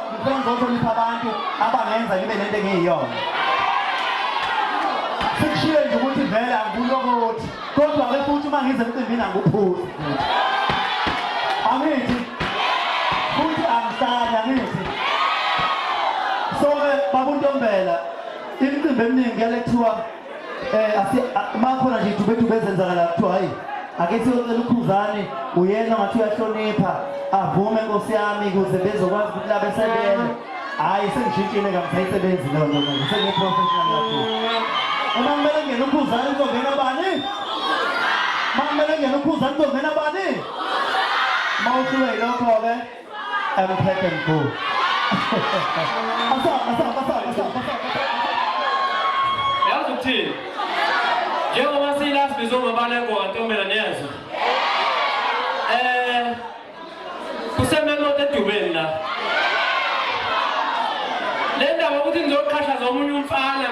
ngifuna ngizohlonipha abantu abangenza ngibe nento engiyiyona sekushiye nje ukuthi vele angikulokothi kodwa ke futhi uma ngize emcimbini anguphuzi angithi futhi angihlali angithi so babuntombela imicimbi eminingi yale kuthiwa makhona nje idubedube ezenzakala kuthiwa hayi ake siyocela ukhuzane uyena ngathi uyahlonipha avume nkosi yami ukuze bezokwazi ukuthi la besebenza hayi sengishintshile kamsayisebenzi leyo nto manje sengiprofessional kakhulu uma kumele ngene ukhuzane kuzongena bani uma kumele ngene ukhuzane kuzongena bani ma uhlule yilokho-ke pack and go yazi ukuthini njengoba siyilasibizo ngobale ngontombela neyazo kusememoto edubeni la le ndaba ukuthi ngizoqhashaza omunye umfana